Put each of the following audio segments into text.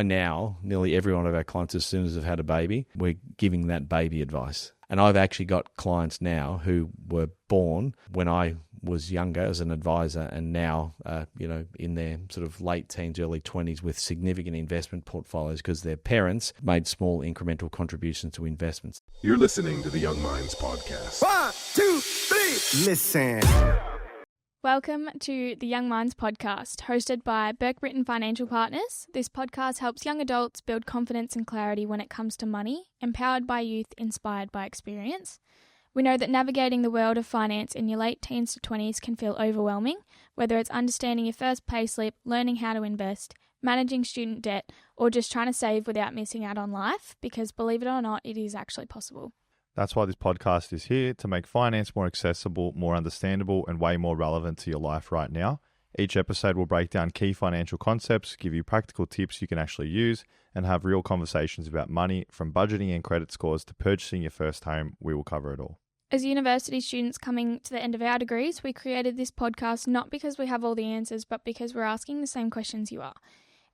nearly every one of our clients, as soon as they've had a baby, we're giving that baby advice. And I've actually got clients now who were born when I was younger as an advisor, and now, in their sort of late teens, early 20s with significant investment portfolios because their parents made small incremental contributions to investments. You're listening to the Young Minds Podcast. 1, 2, 3, listen. Welcome to the Young Minds Podcast, hosted by Burke Britton Financial Partners. This podcast helps young adults build confidence and clarity when it comes to money, empowered by youth, inspired by experience. We know that navigating the world of finance in your late teens to 20s can feel overwhelming, whether it's understanding your first payslip, learning how to invest, managing student debt, or just trying to save without missing out on life, because believe it or not, it is actually possible. That's why this podcast is here, to make finance more accessible, more understandable, and way more relevant to your life right now. Each episode will break down key financial concepts, give you practical tips you can actually use, and have real conversations about money, from budgeting and credit scores to purchasing your first home. We will cover it all. As university students coming to the end of our degrees, we created this podcast not because we have all the answers, but because we're asking the same questions you are.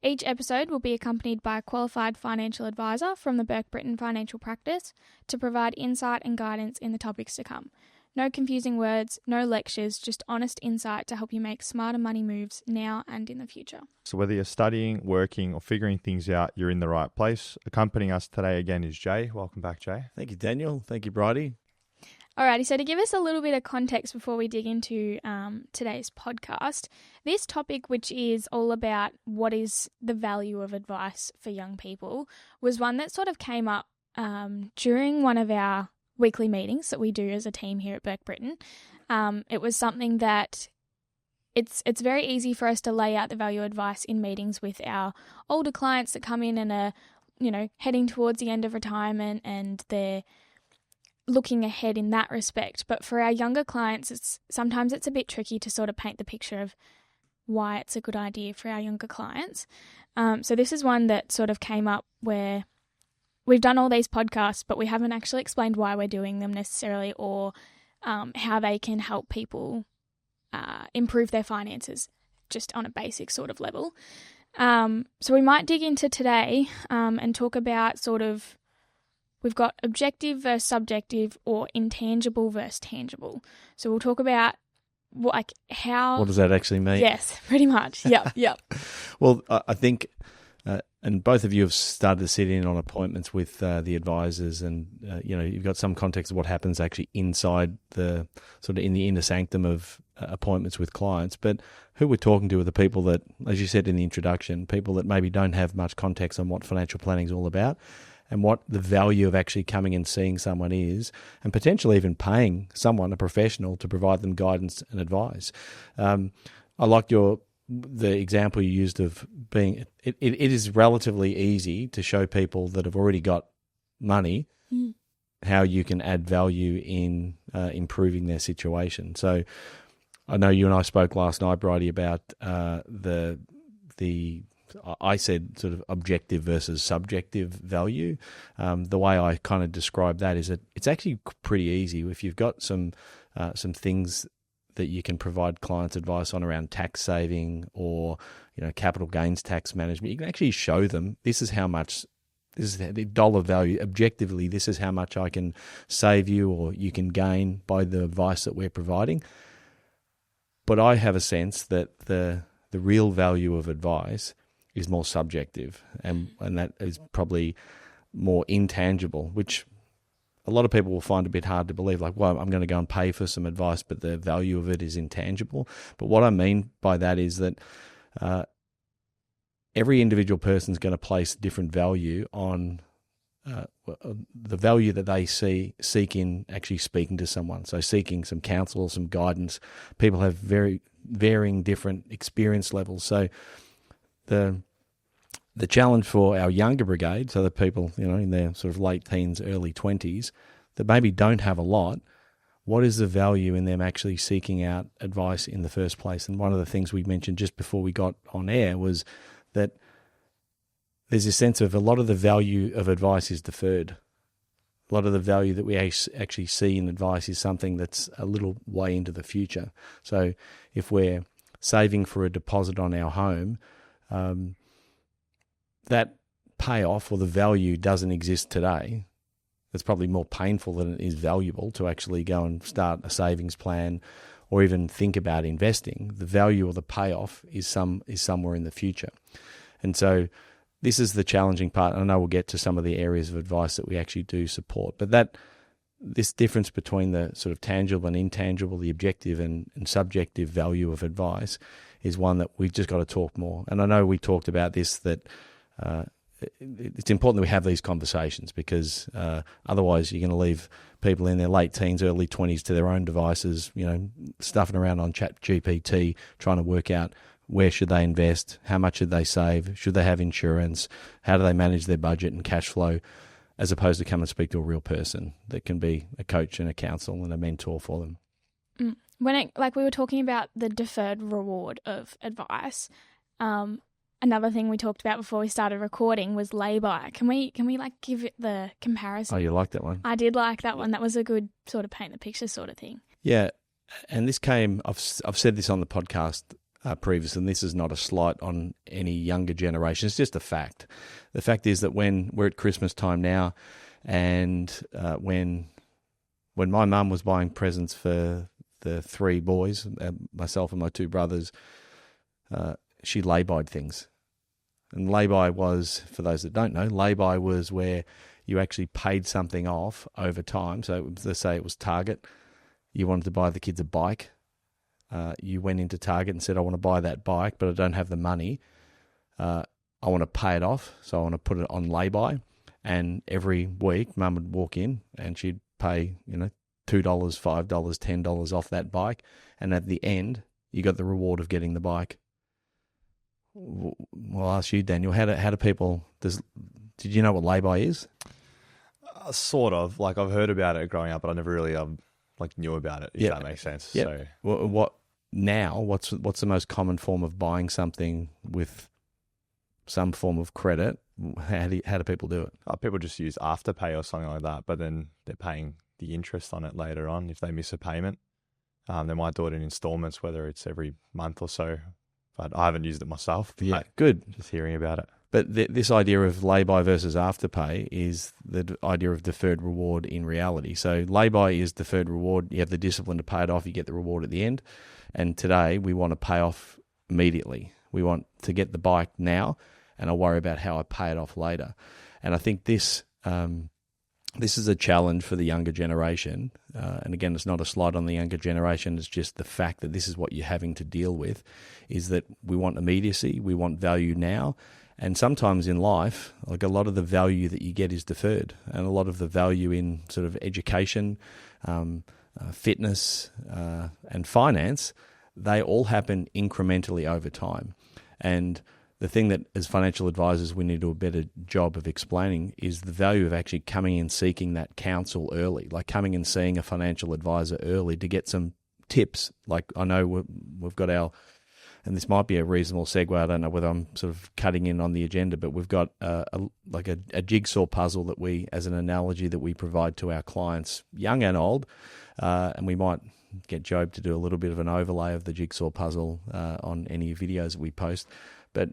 Each episode will be accompanied by a qualified financial advisor from the Burke Britton Financial Practice to provide insight and guidance in the topics to come. No confusing words, no lectures, just honest insight to help you make smarter money moves now and in the future. So whether you're studying, working, or figuring things out, you're in the right place. Accompanying us today again is Jay. Welcome back, Jay. Thank you, Daniel. Thank you, Bridie. Alrighty, so to give us a little bit of context before we dig into today's podcast, this topic, which is all about what is the value of advice for young people, was one that sort of came up during one of our weekly meetings that we do as a team here at Burke Britton. It was something that it's very easy for us to lay out the value of advice in meetings with our older clients that come in and are, heading towards the end of retirement, and they're looking ahead in that respect. But for our younger clients, sometimes it's a bit tricky to sort of paint the picture of why it's a good idea for our younger clients. So this is one that sort of came up where we've done all these podcasts, but we haven't actually explained why we're doing them necessarily, or how they can help people improve their finances just on a basic sort of level. So we might dig into today and talk about sort of, we've got objective versus subjective, or intangible versus tangible. So we'll talk about how... What does that actually mean? Yes, pretty much. Yep. Well, I think, and both of you have started to sit in on appointments with the advisors, and, you've got some context of what happens actually inside the, sort of in the inner sanctum of appointments with clients. But who we're talking to are the people that, as you said in the introduction, people that maybe don't have much context on what financial planning is all about, and what the value of actually coming and seeing someone is, and potentially even paying someone, a professional, to provide them guidance and advice. I liked the example you used of being, it is relatively easy to show people that have already got money how you can add value in improving their situation. So I know you and I spoke last night, Bridie, about I said sort of objective versus subjective value. The way I kind of describe that is that it's actually pretty easy. If you've got some things that you can provide clients advice on around tax saving or capital gains tax management, you can actually show them this is the dollar value. Objectively, this is how much I can save you or you can gain by the advice that we're providing. But I have a sense that the real value of advice is more subjective, and that is probably more intangible, which a lot of people will find a bit hard to believe, like, well, I'm going to go and pay for some advice, but the value of it is intangible. But what I mean by that is that every individual person is going to place different value on the value that they seek in actually speaking to someone. So seeking some counsel or some guidance. People have very varying different experience levels. So the challenge for our younger brigade, so the people, in their sort of late teens, early 20s, that maybe don't have a lot, what is the value in them actually seeking out advice in the first place? And one of the things we mentioned just before we got on air was that there's a sense of a lot of the value of advice is deferred. A lot of the value that we actually see in advice is something that's a little way into the future. So if we're saving for a deposit on our home, that payoff or the value doesn't exist today, it's probably more painful than it is valuable to actually go and start a savings plan or even think about investing. The value or the payoff is somewhere in the future. And so this is the challenging part. I know we'll get to some of the areas of advice that we actually do support, but this difference between the sort of tangible and intangible, the objective and subjective value of advice is one that we've just got to talk more. And I know we talked about this, that it's important that we have these conversations, because otherwise you're going to leave people in their late teens, early 20s to their own devices, stuffing around on ChatGPT, trying to work out where should they invest, how much should they save, should they have insurance, how do they manage their budget and cash flow, as opposed to come and speak to a real person that can be a coach and a counsel and a mentor for them. When we were talking about the deferred reward of advice, another thing we talked about before we started recording was lay-by. Can we give it the comparison? Oh, you like that one? I did like that one. That was a good sort of paint the picture sort of thing. Yeah, and this came, I've said this on the podcast previously, and this is not a slight on any younger generation. It's just a fact. The fact is that when we're at Christmas time now, and when my mum was buying presents for the three boys, myself and my two brothers, she lay-byed things. And lay-by was, for those that don't know, lay-by was where you actually paid something off over time. So let's say it was Target. You wanted to buy the kids a bike. You went into Target and said, I want to buy that bike, but I don't have the money. I want to pay it off, so I want to put it on lay-by. And every week, Mum would walk in and she'd pay, $2, $5, $10 off that bike. And at the end, you got the reward of getting the bike. Well, I'll ask you, Daniel, how do people, did you know what lay-by is? Sort of. Like, I've heard about it growing up, but I never really knew about it, if that makes sense. Yeah. So What's the most common form of buying something with some form of credit? How do people do it? People just use Afterpay or something like that, but then they're paying the interest on it later on if they miss a payment. They might do it in installments, whether it's every month or so. But I haven't used it myself. Yeah, good. Just hearing about it. But this idea of lay-by versus afterpay is the idea of deferred reward in reality. So lay-by is deferred reward. You have the discipline to pay it off. You get the reward at the end. And today we want to pay off immediately. We want to get the bike now, and I'll worry about how I pay it off later. And I think this is a challenge for the younger generation. And again, it's not a slight on the younger generation. It's just the fact that this is what you're having to deal with, is that we want immediacy. We want value now. And sometimes in life, like a lot of the value that you get is deferred, and a lot of the value in sort of education, fitness, and finance, they all happen incrementally over time. And the thing that as financial advisors we need to do a better job of explaining is the value of actually coming and seeking that counsel early, like coming and seeing a financial advisor early to get some tips. Like I know we've got our, and this might be a reasonable segue, I don't know whether I'm sort of cutting in on the agenda, but we've got a jigsaw puzzle that we, as an analogy that we provide to our clients, young and old, and we might get Job to do a little bit of an overlay of the jigsaw puzzle on any videos that we post. But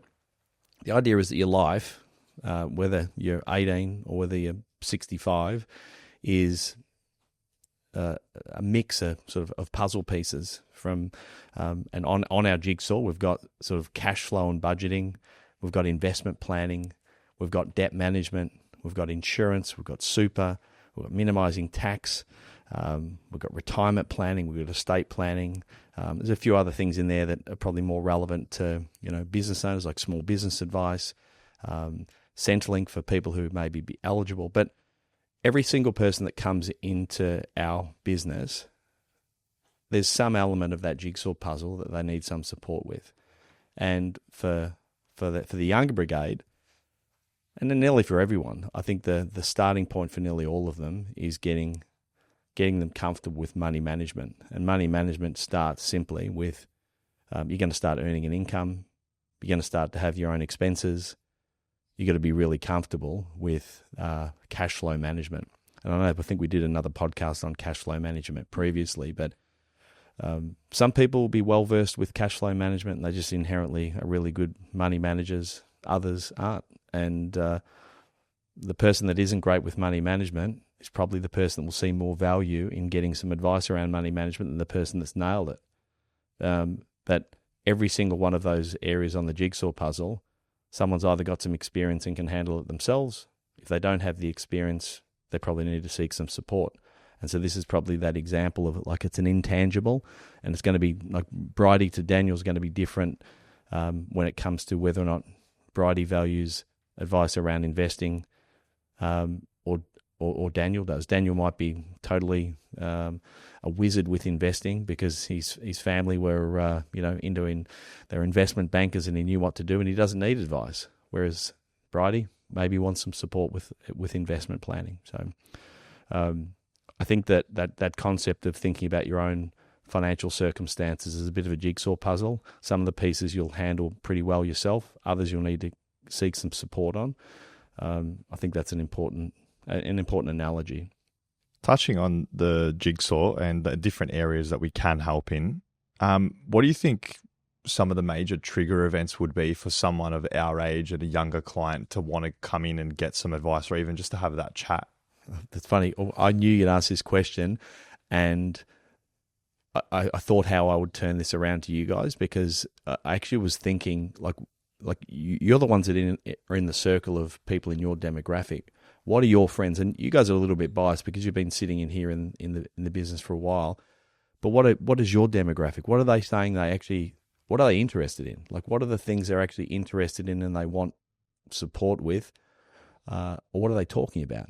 the idea is that your life, whether you're 18 or whether you're 65, is a mix of puzzle pieces from, and on our jigsaw, we've got sort of cash flow and budgeting, we've got investment planning, we've got debt management, we've got insurance, we've got super, we've got minimizing tax, we've got retirement planning, we've got estate planning. There's a few other things in there that are probably more relevant to business owners, like small business advice, Centrelink for people who maybe be eligible. But every single person that comes into our business, there's some element of that jigsaw puzzle that they need some support with. And for the younger brigade, and then nearly for everyone, I think the starting point for nearly all of them is getting them comfortable with money management. And money management starts simply with you're going to start earning an income, you're going to start to have your own expenses, you've got to be really comfortable with cash flow management. And I think we did another podcast on cash flow management previously, but some people will be well-versed with cash flow management, and they just inherently are really good money managers. others aren't. And the person that isn't great with money management is probably the person that will see more value in getting some advice around money management than the person that's nailed it. But every single one of those areas on the jigsaw puzzle, someone's either got some experience and can handle it themselves. If they don't have the experience, they probably need to seek some support. And so this is probably that example of it, like it's an intangible, and it's going to be like Bridie to Daniel is going to be different when it comes to whether or not Bridie values advice around investing or Daniel does. Daniel might be totally a wizard with investing because his family were they're investment bankers and he knew what to do and he doesn't need advice. Whereas Bridie maybe wants some support with investment planning. So I think that concept of thinking about your own financial circumstances is a bit of a jigsaw puzzle. Some of the pieces you'll handle pretty well yourself. Others you'll need to seek some support on. I think that's an important analogy. Touching on the jigsaw and the different areas that we can help in, what do you think some of the major trigger events would be for someone of our age and a younger client to want to come in and get some advice or even just to have that chat? That's funny. I knew you'd ask this question, and I thought how I would turn this around to you guys, because I actually was thinking like you're the ones that are in the circle of people in your demographic. What are your friends? And you guys are a little bit biased because you've been sitting in here in the business for a while. But what is your demographic? What are they saying what are they interested in? Like, what are the things they're actually interested in and they want support with? Or what are they talking about?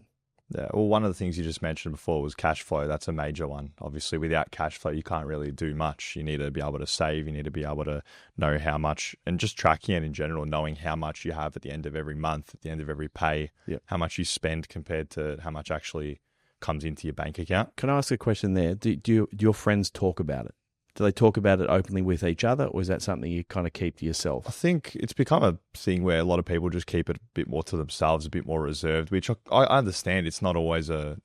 Yeah, well, one of the things you just mentioned before was cash flow. That's a major one. Obviously, without cash flow, you can't really do much. You need to be able to save. You need to be able to know how much, and just tracking it in general, knowing how much you have at the end of every month, at the end of every pay, how much you spend compared to how much actually comes into your bank account. Can I ask a question there? Do your friends talk about it? Do they talk about it openly with each other, or is that something you kind of keep to yourself? I think it's become a thing where a lot of people just keep it a bit more to themselves, a bit more reserved, which I understand. It's not always a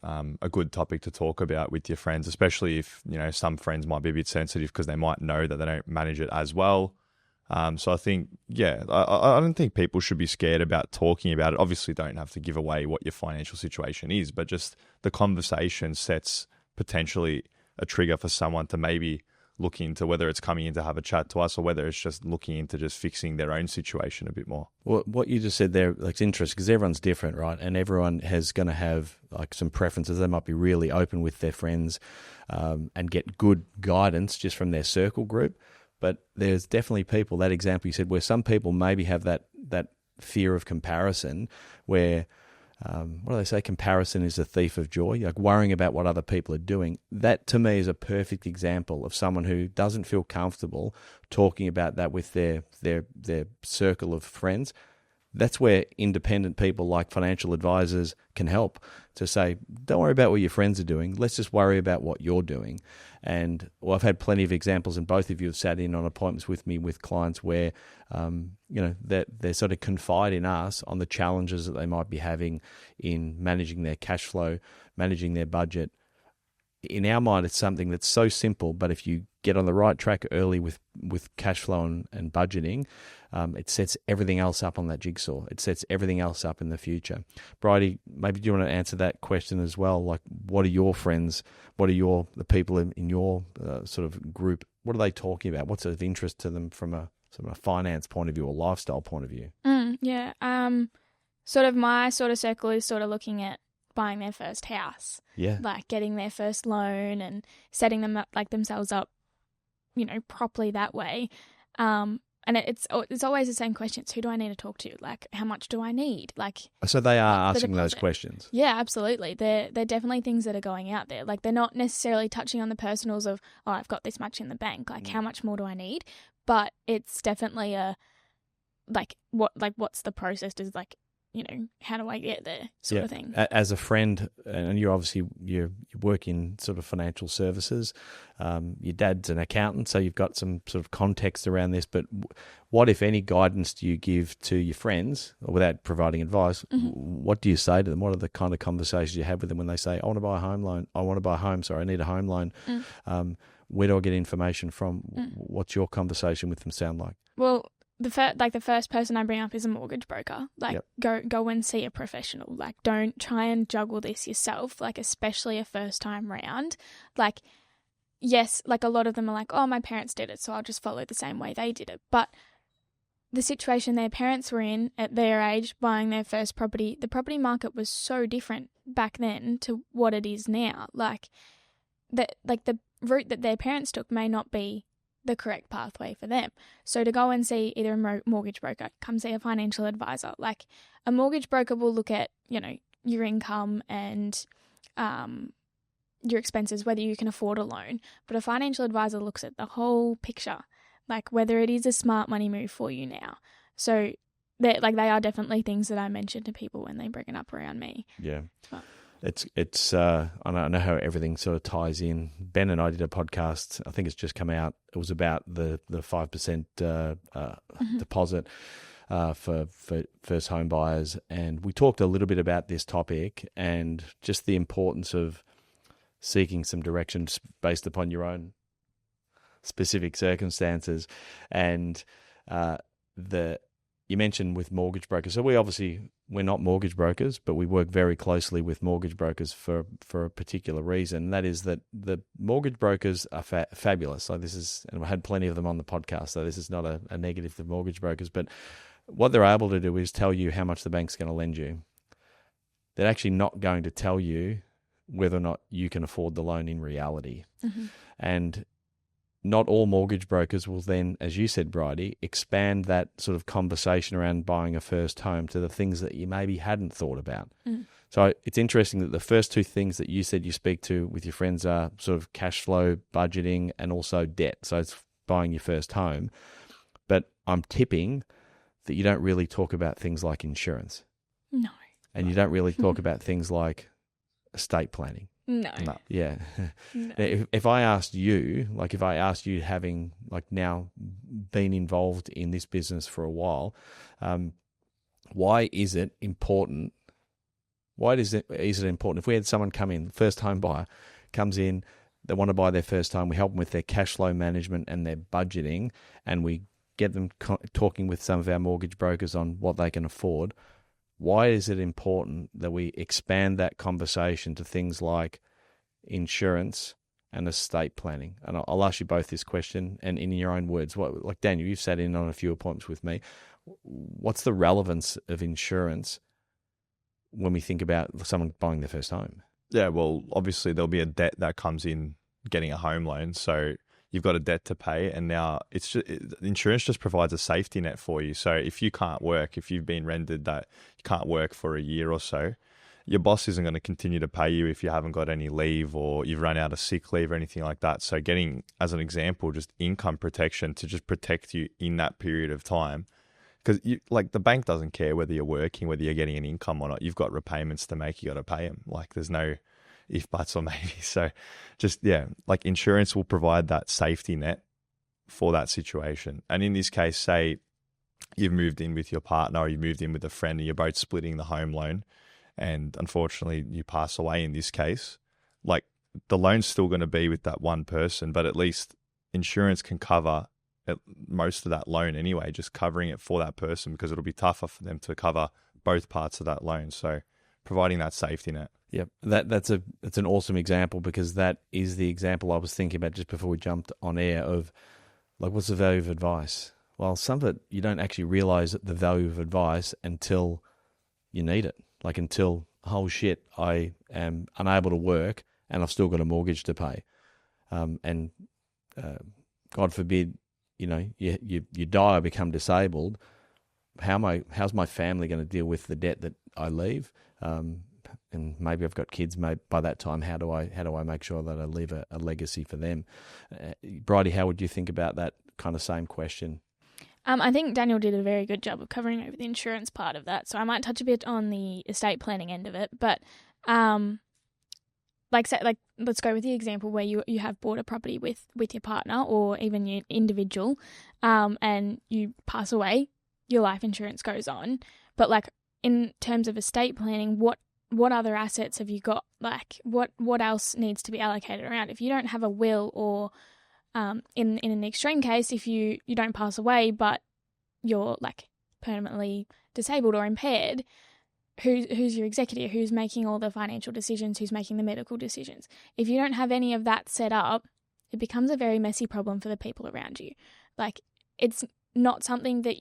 good topic to talk about with your friends, especially if, some friends might be a bit sensitive because they might know that they don't manage it as well. So I think, I don't think people should be scared about talking about it. Obviously, don't have to give away what your financial situation is, but just the conversation sets potentially a trigger for someone to maybe look into whether it's coming in to have a chat to us or whether it's just looking into just fixing their own situation a bit more. Well, what you just said there, like, it's interesting because everyone's different, right? And everyone going to have like some preferences. They might be really open with their friends and get good guidance just from their circle group. But there's definitely people, that example you said, where some people maybe have that fear of comparison where, what do they say? Comparison is a thief of joy. Like worrying about what other people are doing. That to me is a perfect example of someone who doesn't feel comfortable talking about that with their circle of friends. That's where independent people like financial advisors can help to say, don't worry about what your friends are doing. Let's just worry about what you're doing. And I've had plenty of examples, and both of you have sat in on appointments with me with clients where, that they're sort of confide in us on the challenges that they might be having in managing their cash flow, managing their budget. In our mind, it's something that's so simple, but if you get on the right track early with cash flow and budgeting, it sets everything else up on that jigsaw. It sets everything else up in the future. Bridie, maybe do you want to answer that question as well? Like, what are your friends? What are the people in your sort of group? What are they talking about? What's of interest to them from a finance point of view or lifestyle point of view? Sort of my sort of circle is sort of looking at buying their first house. Yeah. Like getting their first loan and setting them up, like themselves up, properly that way. And it's always the same questions. Who do I need to talk to? Like, how much do I need? Like, so they are asking those questions. Yeah, absolutely. They're definitely things that are going out there. Like, they're not necessarily touching on the personals of, oh, I've got this much in the bank. Like, how much more do I need? But it's definitely what's the process? Is like, how do I get there sort of thing. As a friend, and you work in sort of financial services, your dad's an accountant, so you've got some sort of context around this, but what, if any, guidance do you give to your friends, or without providing advice, what do you say to them? What are the kind of conversations you have with them when they say, I need a home loan. Where do I get information from? What's your conversation with them sound like? Well, the first person I bring up is a mortgage broker. Like, go and see a professional. Like, don't try and juggle this yourself. Like, especially a first time round. Like, yes, like a lot of them are like, oh, my parents did it, so I'll just follow the same way they did it. But the situation their parents were in at their age, buying their first property, the property market was so different back then to what it is now. Like the route that their parents took may not be the correct pathway for them. So to go and see either a mortgage broker, come see a financial advisor. Like, a mortgage broker will look at, your income and your expenses, whether you can afford a loan. But a financial advisor looks at the whole picture, like whether it is a smart money move for you now. So they are definitely things that I mention to people when they bring it up around me. Yeah. But It's I know how everything sort of ties in. Ben and I did a podcast, I think it's just come out. It was about the 5% deposit for first home buyers, and we talked a little bit about this topic and just the importance of seeking some directions based upon your own specific circumstances. And you mentioned with mortgage brokers. So we're not mortgage brokers, but we work very closely with mortgage brokers for a particular reason. That is that the mortgage brokers are fabulous. And we had plenty of them on the podcast, so this is not a negative to mortgage brokers, but what they're able to do is tell you how much the bank's going to lend you. They're actually not going to tell you whether or not you can afford the loan in reality. Mm-hmm. And not all mortgage brokers will then, as you said, Bridie, expand that sort of conversation around buying a first home to the things that you maybe hadn't thought about. Mm. So it's interesting that the first two things that you said you speak to with your friends are sort of cash flow, budgeting, and also debt. So it's buying your first home. But I'm tipping that you don't really talk about things like insurance. No. And you don't really talk about things like estate planning. No. Yeah. No. If I asked you, having now been involved in this business for a while, why is it important? Why is it important? If we had someone come in, first home buyer comes in, they want to buy their first home, we help them with their cash flow management and their budgeting, and we get them talking with some of our mortgage brokers on what they can afford. Why is it important that we expand that conversation to things like insurance and estate planning? And I'll ask you both this question, and in your own words, like Daniel, you've sat in on a few appointments with me. What's the relevance of insurance when we think about someone buying their first home? Yeah, well, obviously there'll be a debt that comes in getting a home loan. So you've got a debt to pay, and now insurance just provides a safety net for you. So if you can't work, if you've been rendered that you can't work for a year or so, your boss isn't going to continue to pay you if you haven't got any leave or you've run out of sick leave or anything like that. So getting, as an example, just income protection to just protect you in that period of time. Because the bank doesn't care whether you're working, whether you're getting an income or not. You've got repayments to make. You got to pay them. There's no if, buts, or maybe. So insurance will provide that safety net for that situation. And in this case, say you've moved in with your partner or you moved in with a friend and you're both splitting the home loan, and unfortunately you pass away in this case, the loan's still going to be with that one person, but at least insurance can cover most of that loan anyway, just covering it for that person, because it'll be tougher for them to cover both parts of that loan. So providing that safety net. Yep, that's an awesome example, because that is the example I was thinking about just before we jumped on air of what's the value of advice? Well, some of it you don't actually realize the value of advice until you need it. Until, oh shit, I am unable to work and I've still got a mortgage to pay, and God forbid, you die or become disabled. How's my family going to deal with the debt that I leave? And maybe I've got kids. Maybe by that time, how do I make sure that I leave a legacy for them? Bridie, how would you think about that kind of same question? I think Daniel did a very good job of covering over the insurance part of that. So I might touch a bit on the estate planning end of it. But let's go with the example where you have bought a property with your partner or even your individual, and you pass away, your life insurance goes on. But in terms of estate planning, what other assets have you got? What else needs to be allocated around? If you don't have a will, or in an extreme case, if you don't pass away, but you're like permanently disabled or impaired, who's your executor, who's making all the financial decisions, who's making the medical decisions. If you don't have any of that set up, it becomes a very messy problem for the people around you. Like, it's not something that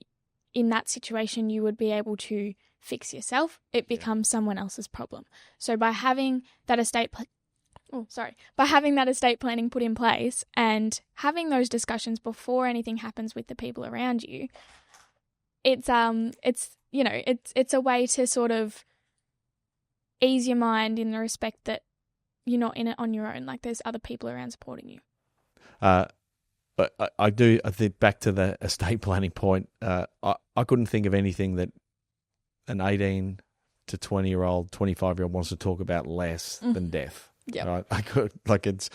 in that situation you would be able to fix yourself. It becomes someone else's problem. So by having that estate planning put in place and having those discussions before anything happens with the people around you, it's a way to sort of ease your mind in the respect that you're not in it on your own. Like, there's other people around supporting you. But I think back to the estate planning point, I couldn't think of anything that an 18 to 20-year-old, 25-year-old wants to talk about less than death. Yeah. Right? I could, like, it's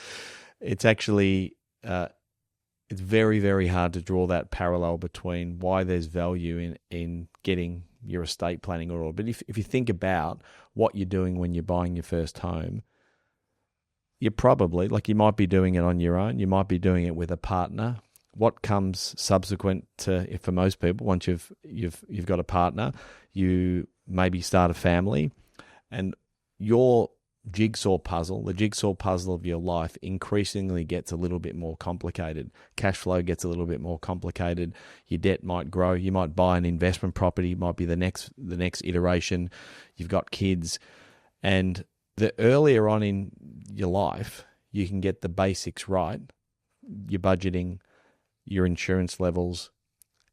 actually, it's very, very hard to draw that parallel between why there's value in getting your estate planning order. But if you think about what you're doing when you're buying your first home, you're probably, like, you might be doing it on your own. You might be doing it with a partner. What comes subsequent to, if for most people, once you've got a partner, you maybe start a family, and your jigsaw puzzle, the jigsaw puzzle of your life, increasingly gets a little bit more complicated. Cash flow gets a little bit more complicated. Your debt might grow. You might buy an investment property. Might be the next iteration. You've got kids, and the earlier on in your life you can get the basics right, your budgeting, your insurance levels,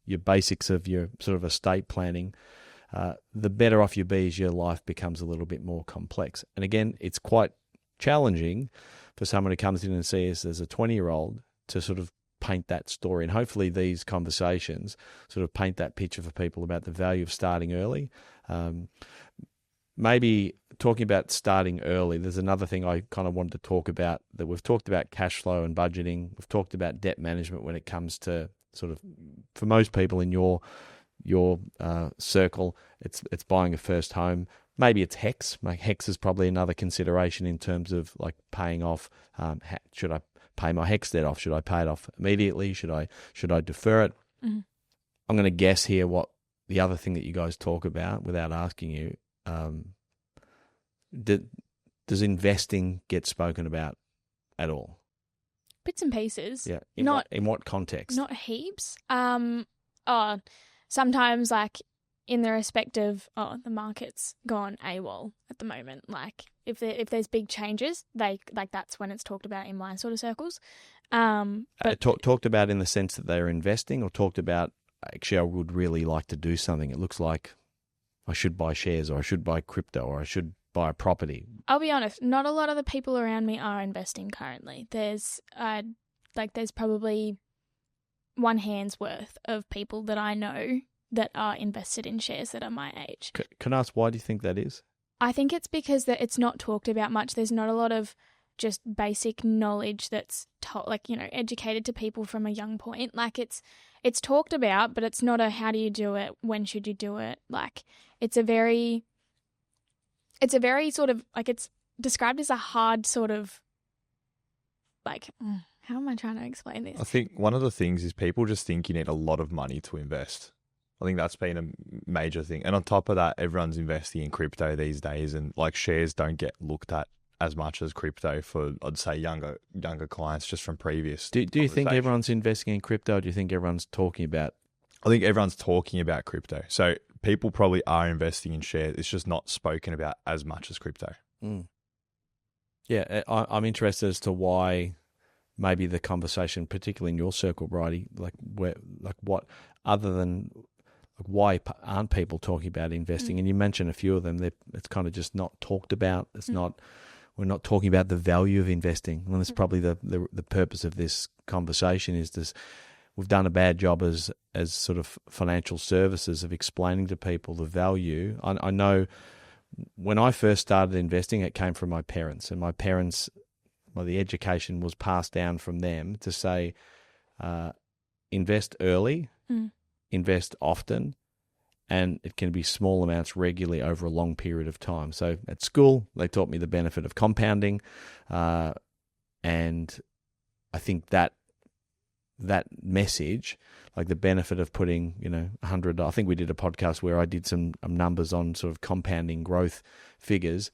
your basics of your sort of estate planning, the better off you be as your life becomes a little bit more complex. And again, it's quite challenging for someone who comes in and sees as a 20-year-old to sort of paint that story. And hopefully these conversations sort of paint that picture for people about the value of starting early. Maybe talking about starting early, there's another thing I kind of wanted to talk about, that we've talked about cash flow and budgeting. We've talked about debt management when it comes to sort of, for most people in your circle, it's buying a first home. Maybe it's HECS. Like, HECS is probably another consideration in terms of like paying off. Should I pay my HECS debt off? Should I pay it off immediately? Should I defer it? Mm-hmm. I'm going to guess here what the other thing that you guys talk about without asking you. Does investing get spoken about at all? Bits and pieces. Yeah. In what context? Not heaps. Sometimes, like, in the respect of, the market's gone AWOL at the moment. Like, if there's big changes, that's when it's talked about in my sort of circles. But talked about in the sense that they're investing, or talked about, actually, I would really like to do something. It looks like I should buy shares, or I should buy crypto, or I should buy a property. I'll be honest, not a lot of the people around me are investing currently. There's probably one hand's worth of people that I know that are invested in shares that are my age. Can I ask, why do you think that is? I think it's because that it's not talked about much. There's not a lot of just basic knowledge that's educated to people from a young point. Like, it's talked about, but it's not a how do you do it, when should you do it. Like, it's a very sort of, like, it's described as a hard sort of, like, how am I trying to explain this? I think one of the things is people just think you need a lot of money to invest. I think that's been a major thing. And on top of that, everyone's investing in crypto these days, and like, shares don't get looked at as much as crypto for, I'd say, younger clients, just from previous. Do you think everyone's investing in crypto? Or do you think everyone's talking about? I think everyone's talking about crypto. So people probably are investing in shares. It's just not spoken about as much as crypto. Mm. Yeah, I'm interested as to why maybe the conversation, particularly in your circle, Bridie, what other than, like, why aren't people talking about investing? And you mentioned a few of them. It's kind of just not talked about. It's not. We're not talking about the value of investing. Well, that's probably the purpose of this conversation. Is this? We've done a bad job as sort of financial services of explaining to people the value. I know when I first started investing, it came from my parents, and my parents, the education was passed down from them to say, invest early, invest often, and it can be small amounts regularly over a long period of time. So at school, they taught me the benefit of compounding, and I think that that message, like the benefit of putting, 100, I think we did a podcast where I did some numbers on sort of compounding growth figures.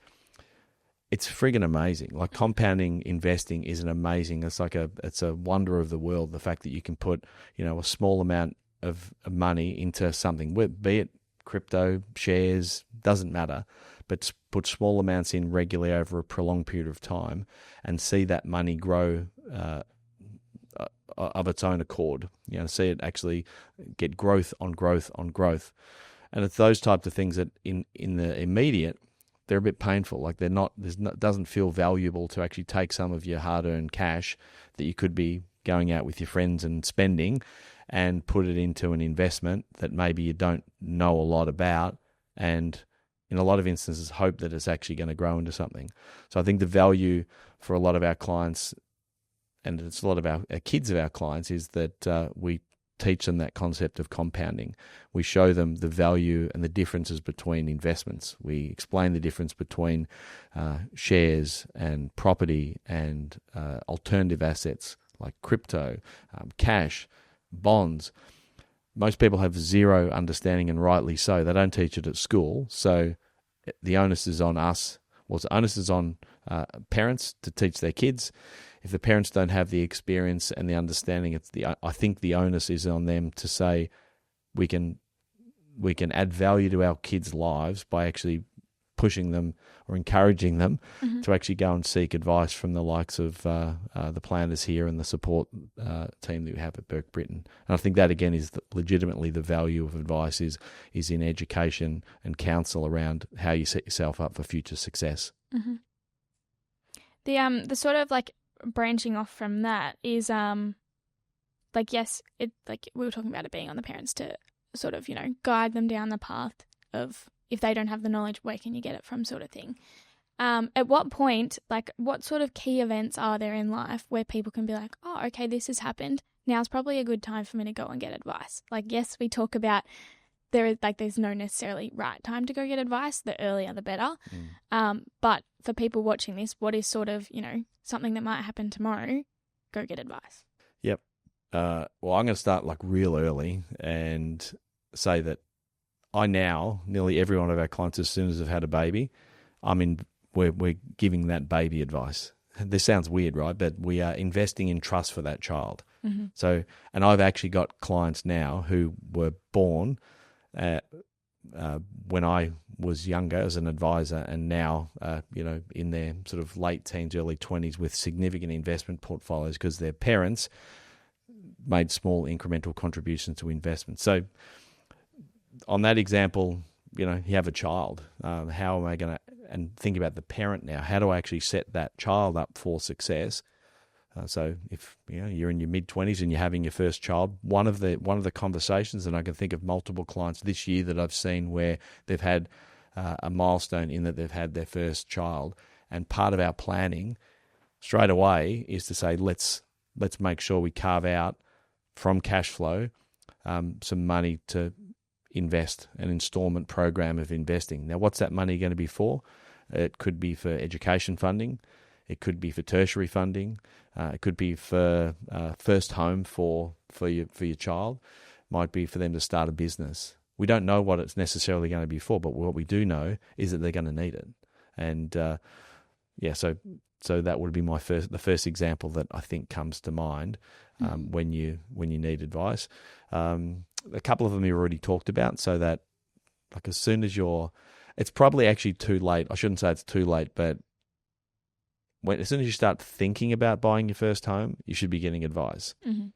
It's friggin' amazing. Like compounding investing is an amazing, it's a wonder of the world. The fact that you can put, a small amount of money into something, be it crypto, shares, doesn't matter, but put small amounts in regularly over a prolonged period of time and see that money grow of its own accord. See it actually get growth on growth on growth. And it's those types of things that in the immediate, they're a bit painful. Like doesn't feel valuable to actually take some of your hard-earned cash that you could be going out with your friends and spending and put it into an investment that maybe you don't know a lot about, and in a lot of instances hope that it's actually going to grow into something. So I think the value for a lot of our clients, and it's a lot of our kids of our clients, is that we teach them that concept of compounding. We show them the value and the differences between investments. We explain the difference between shares and property and alternative assets like crypto, cash, bonds. Most people have zero understanding, and rightly so. They don't teach it at school. So the onus is on us. Well, the onus is on parents to teach their kids. If the parents don't have the experience and the understanding, I think the onus is on them to say we can add value to our kids' lives by actually pushing them or encouraging them to actually go and seek advice from the likes of the planners here and the support team that we have at Burke Britain. And I think that again is legitimately the value of advice is in education and counsel around how you set yourself up for future success. Mm-hmm. The sort of like branching off from that is yes, it like we were talking about it being on the parents to sort of guide them down the path of, if they don't have the knowledge, where can you get it from, sort of thing. At what point, like what sort of key events are there in life where people can be like, oh, okay, this has happened, now's probably a good time for me to go and get advice? Like, yes, we talk about there's no necessarily right time to go get advice, the earlier the better. But for people watching this, what is sort of something that might happen tomorrow, go get advice. Yep. Well, I'm going to start like real early and say that nearly every one of our clients, as soon as they've had a baby, we're giving that baby advice. This sounds weird, right? But we are investing in trust for that child. Mm-hmm. So, and I've actually got clients now who were born when I was younger as an advisor, and now, in their sort of late teens, early 20s with significant investment portfolios because their parents made small incremental contributions to investment. So on that example, you have a child. How am I going to, and think about the parent now, how do I actually set that child up for success? So if you're in your mid-20s and you're having your first child, one of the conversations, and I can think of multiple clients this year that I've seen where they've had a milestone in that they've had their first child, and part of our planning straight away is to say let's make sure we carve out from cash flow some money to invest, an installment program of investing. Now, what's that money going to be for? It could be for education funding. It could be for tertiary funding. It could be for first home for your child. Might be for them to start a business. We don't know what it's necessarily going to be for, but what we do know is that they're going to need it. And so that would be the first example that I think comes to mind when you need advice. A couple of them you already talked about, so that like as soon as it's probably actually too late. I shouldn't say it's too late, but as soon as you start thinking about buying your first home, you should be getting advice. Mm-hmm.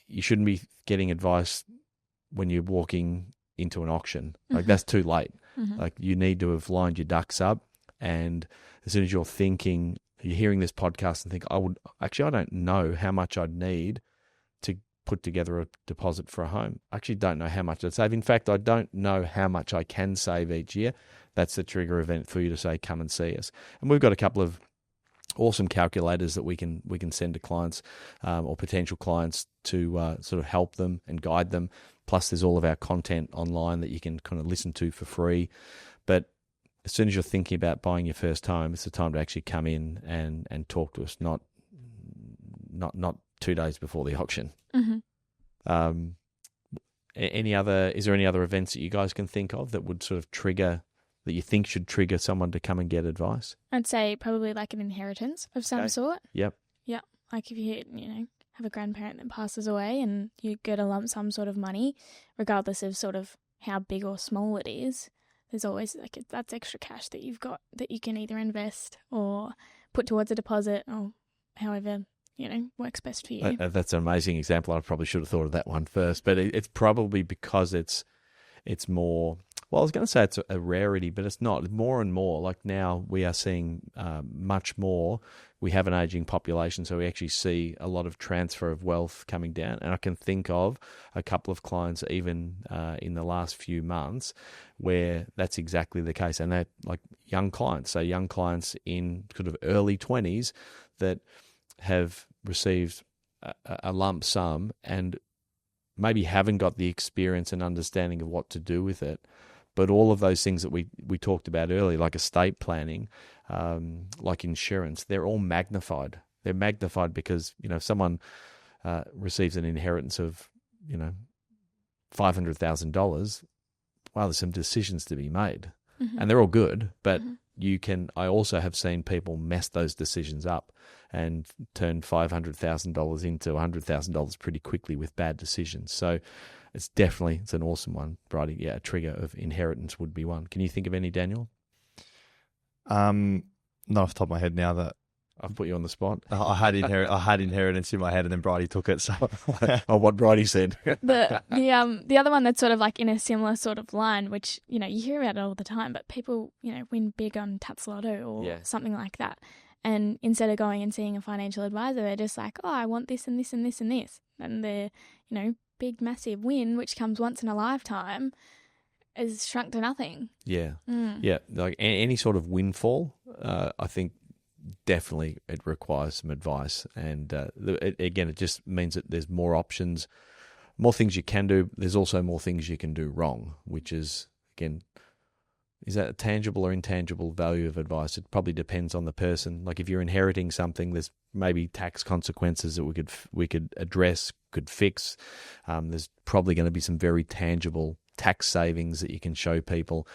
You shouldn't be getting advice when you're walking into an auction. Like that's too late. Mm-hmm. Like you need to have lined your ducks up, and as soon as you're hearing this podcast and think, I don't know how much I'd need to put together a deposit for a home. I actually don't know how much I'd save. In fact, I don't know how much I can save each year. That's the trigger event for you to say, come and see us. And we've got a couple of awesome calculators that we can send to clients or potential clients to sort of help them and guide them. Plus, there's all of our content online that you can kind of listen to for free. But as soon as you're thinking about buying your first home, it's the time to actually come in and talk to us, not 2 days before the auction. Mm-hmm. Is there any other events that you guys can think of that would sort of trigger, that you think should trigger someone to come and get advice? I'd say probably like an inheritance of some sort. Yep. Yeah. Like if you have a grandparent that passes away and you get a lump sum sort of money, regardless of sort of how big or small it is, there's always that's extra cash that you've got that you can either invest or put towards a deposit or however, works best for you. That's an amazing example. I probably should have thought of that one first, but it's probably because it's more, well, I was going to say it's a rarity, but it's not. More and more, like now we are seeing much more. We have an aging population, so we actually see a lot of transfer of wealth coming down. And I can think of a couple of clients even in the last few months where that's exactly the case. And they're like young clients, so young clients in sort of early 20s that have received a lump sum and maybe haven't got the experience and understanding of what to do with it. But all of those things that we talked about earlier, like estate planning, like insurance, they're all magnified. They're magnified because, if someone receives an inheritance of, $500,000, well, there's some decisions to be made. Mm-hmm. And they're all good, but Mm-hmm. I also have seen people mess those decisions up and turn $500,000 into $100,000 pretty quickly with bad decisions. So it's an awesome one, Bridie. Yeah, a trigger of inheritance would be one. Can you think of any, Daniel? Not off the top of my head now that I've put you on the spot. I had inheritance in my head, and then Bridie took it. So, what Bridie said. The other one that's sort of like in a similar sort of line, which you hear about it all the time, but people win big on Tats Lotto or something like that, and instead of going and seeing a financial advisor, they're just like, oh, I want this and this and this and this, and they're big massive win, which comes once in a lifetime, is shrunk to nothing. Yeah, yeah, like any sort of windfall, I think. Definitely, it requires some advice, and it just means that there's more options, more things you can do. There's also more things you can do wrong, which is, again, is that a tangible or intangible value of advice? It probably depends on the person. Like if you're inheriting something, there's maybe tax consequences that we could address, could fix. There's probably going to be some very tangible tax savings that you can show people.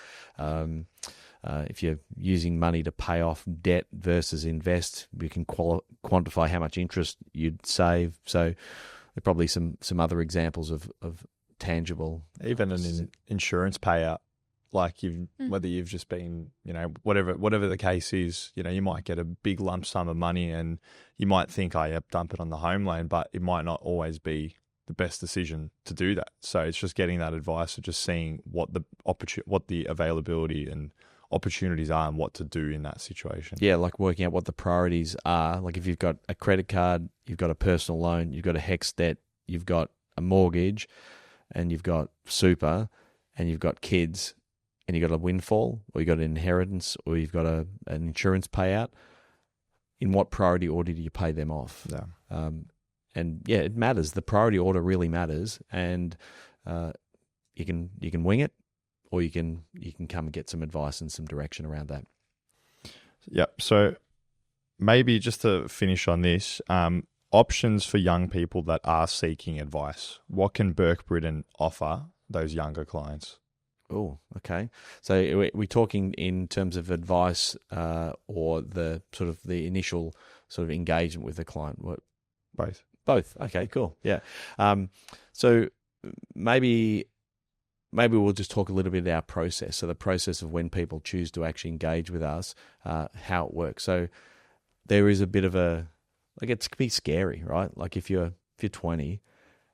If you're using money to pay off debt versus invest, you can quantify how much interest you'd save. So there are probably some other examples of tangible. Even an insurance payout, like whether you've just been, whatever the case is, you might get a big lump sum of money and you might think, oh, yeah, dump it on the home loan, but it might not always be the best decision to do that. So it's just getting that advice of just seeing what the availability and opportunities are and what to do in that situation. Yeah, like working out what the priorities are. Like if you've got a credit card, you've got a personal loan, you've got a HECS debt, you've got a mortgage, and you've got super, and you've got kids, and you've got a windfall, or you've got an inheritance, or you've got an insurance payout, in what priority order do you pay them off? Yeah. And yeah, it matters. The priority order really matters, and you can wing it, or you can come and get some advice and some direction around that. Yeah. So maybe just to finish on this, options for young people that are seeking advice. What can Burke Britain offer those younger clients? Oh, okay. So we're talking in terms of advice or the sort of the initial sort of engagement with the client. What? Both. Okay, cool. Yeah. So maybe we'll just talk a little bit about our process. So the process of when people choose to actually engage with us, how it works. So there is a bit of it can be scary, right? Like if you're 20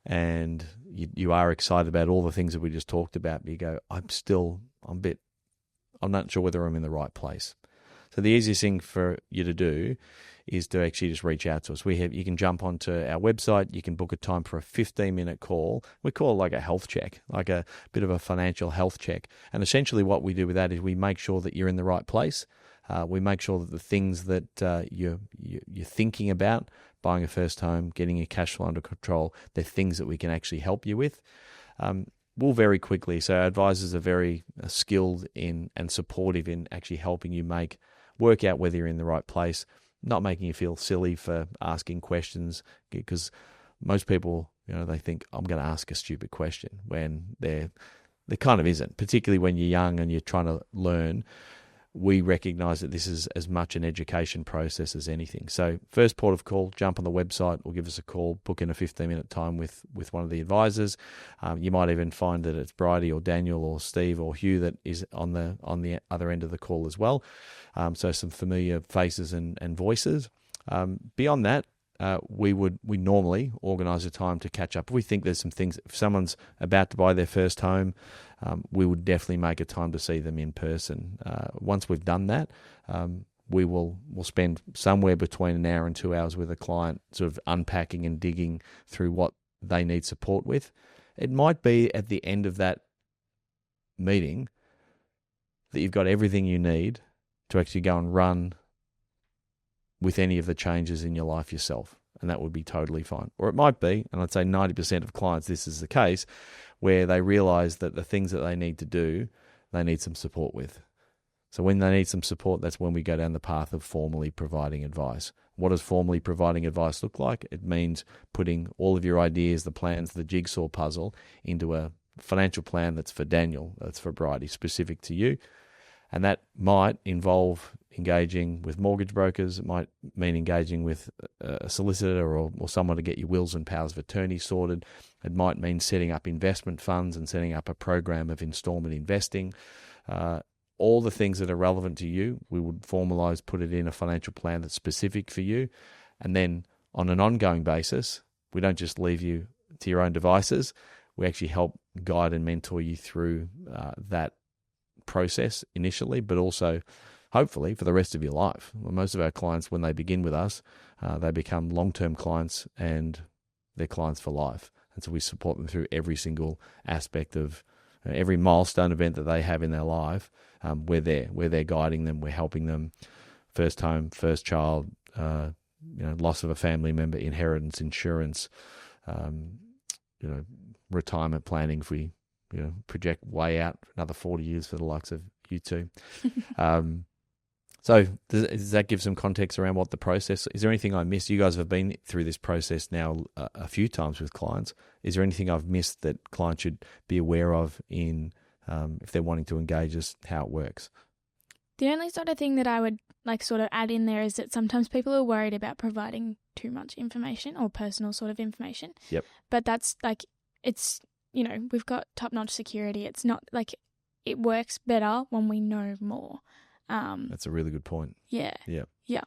and you are excited about all the things that we just talked about, but you go, I'm not sure whether I'm in the right place. So the easiest thing for you to do is to actually just reach out to us. You can jump onto our website. You can book a time for a 15-minute call. We call it like a health check, like a bit of a financial health check. And essentially what we do with that is we make sure that you're in the right place. We make sure that the things that you're thinking about, buying a first home, getting your cash flow under control, they're things that we can actually help you with. We'll very quickly. So our advisors are very skilled in and supportive in actually helping you work out whether you're in the right place. not making you feel silly for asking questions, because most people, they think I'm going to ask a stupid question when there kind of isn't, particularly when you're young and you're trying to learn. We recognize that this is as much an education process as anything. So first port of call, jump on the website or give us a call, book in a 15-minute time with one of the advisors. You might even find that it's Bridie or Daniel or Steve or Hugh that is on the other end of the call as well. So some familiar faces and voices. Beyond that, we normally organise a time to catch up. If we think there's some things, if someone's about to buy their first home, we would definitely make a time to see them in person. Once we've done that, we'll spend somewhere between an hour and 2 hours with a client, sort of unpacking and digging through what they need support with. It might be at the end of that meeting that you've got everything you need to actually go and run with any of the changes in your life yourself, and that would be totally fine. Or it might be, and I'd say 90% of clients this is the case, where they realise that the things that they need to do, they need some support with. So when they need some support, that's when we go down the path of formally providing advice. What does formally providing advice look like? It means putting all of your ideas, the plans, the jigsaw puzzle into a financial plan that's for Daniel, that's for Bridie, specific to you. And that might involve engaging with mortgage brokers. It might mean engaging with a solicitor or someone to get your wills and powers of attorney sorted. It might mean setting up investment funds and setting up a program of installment investing. All the things that are relevant to you, we would formalise, put it in a financial plan that's specific for you. And then on an ongoing basis, we don't just leave you to your own devices. We actually help guide and mentor you through that process initially, but also hopefully for the rest of your life. Well, most of our clients, when they begin with us, they become long-term clients and they're clients for life. And so we support them through every single aspect of every milestone event that they have in their life. We're there guiding them, we're helping them. First home, first child, loss of a family member, inheritance, insurance, retirement planning if we project way out another 40 years for the likes of you two. So does that give some context around what the process, is there anything I missed? You guys have been through this process now a few times with clients. Is there anything I've missed that clients should be aware of in if they're wanting to engage us, how it works? The only sort of thing that I would sort of add in there is that sometimes people are worried about providing too much information or personal sort of information. Yep. But that's it's, we've got top-notch security. It's not it works better when we know more. That's a really good point. Yeah. Yeah. Yeah.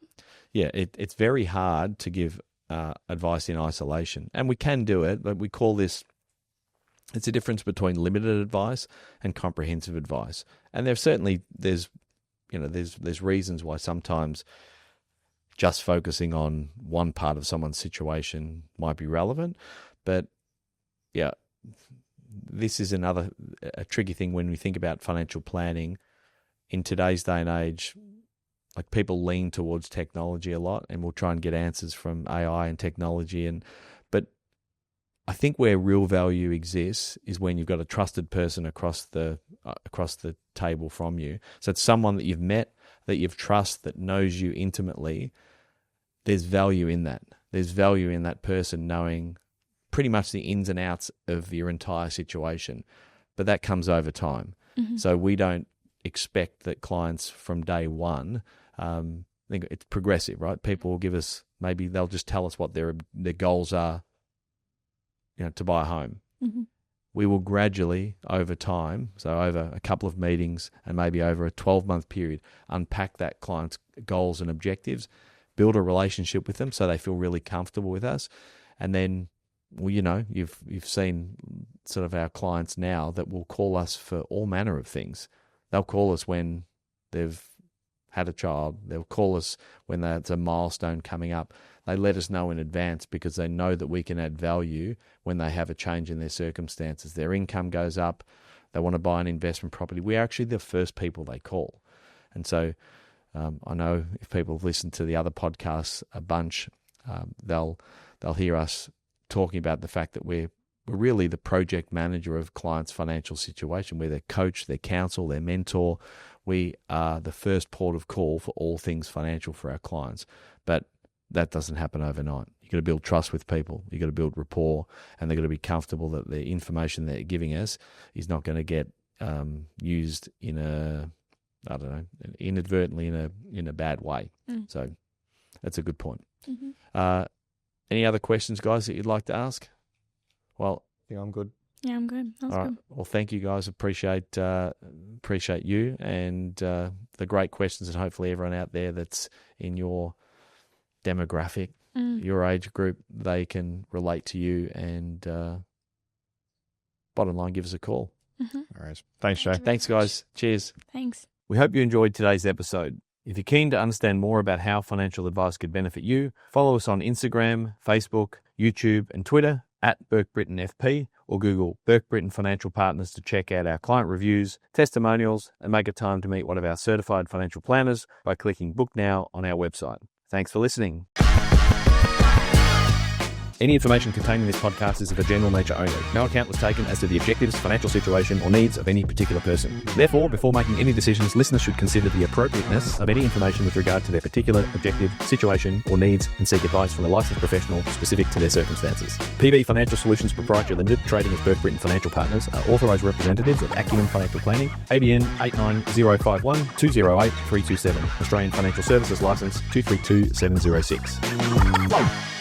Yeah. It's very hard to give advice in isolation, and we can do it, but we call this, it's a difference between limited advice and comprehensive advice. And there's reasons why sometimes just focusing on one part of someone's situation might be relevant, but yeah, this is a tricky thing when we think about financial planning. In today's day and age, people lean towards technology a lot, and we'll try and get answers from AI and technology. But I think where real value exists is when you've got a trusted person across the table from you. So it's someone that you've met, that you've trust, that knows you intimately. There's value in that. There's value in that person knowing pretty much the ins and outs of your entire situation. But that comes over time. Mm-hmm. So we don't expect that clients from day one, I think it's progressive, right? People will give us, maybe they'll just tell us what their goals are, to buy a home. Mm-hmm. We will gradually, over time, so over a couple of meetings and maybe over a 12-month period, unpack that client's goals and objectives, build a relationship with them so they feel really comfortable with us. And then, you've seen sort of our clients now that will call us for all manner of things. They'll call us when they've had a child. They'll call us when there's a milestone coming up. They let us know in advance because they know that we can add value when they have a change in their circumstances. Their income goes up. They want to buy an investment property. We're actually the first people they call. And so I know if people have listened to the other podcasts a bunch, they'll hear us talking about the fact that we're really the project manager of clients' financial situation. We're their coach, their counsel, their mentor. we are the first port of call for all things financial for our clients. But that doesn't happen overnight. You've got to build trust with people. You've got to build rapport, and they've got to be comfortable that the information they're giving us is not going to get used in a, I don't know, inadvertently in a bad way. So that's a good point. Any other questions, guys, that you'd like to ask? Well, I think I'm good. Yeah, I'm good. That was all good. right. Well, thank you, guys. Appreciate you and the great questions, and hopefully everyone out there that's in your demographic, your age group, they can relate to you. And bottom line, give us a call. Mm-hmm. All right. Thanks, Jay. Thanks, guys. Cheers. Thanks. We hope you enjoyed today's episode. If you're keen to understand more about how financial advice could benefit you, follow us on Instagram, Facebook, YouTube, and Twitter at Burke Britton FP, or Google Burke Britton Financial Partners to check out our client reviews, testimonials, and make a time to meet one of our certified financial planners by clicking Book Now on our website. Thanks for listening. Any information contained in this podcast is of a general nature only. No account was taken as to the objectives, financial situation, or needs of any particular person. Therefore, before making any decisions, listeners should consider the appropriateness of any information with regard to their particular objective, situation, or needs, and seek advice from a licensed professional specific to their circumstances. PB Financial Solutions Proprietary Limited, trading as Burke Britton Financial Partners, are authorised representatives of Acumen Financial Planning, ABN 89051208 327, Australian Financial Services Licence 232706.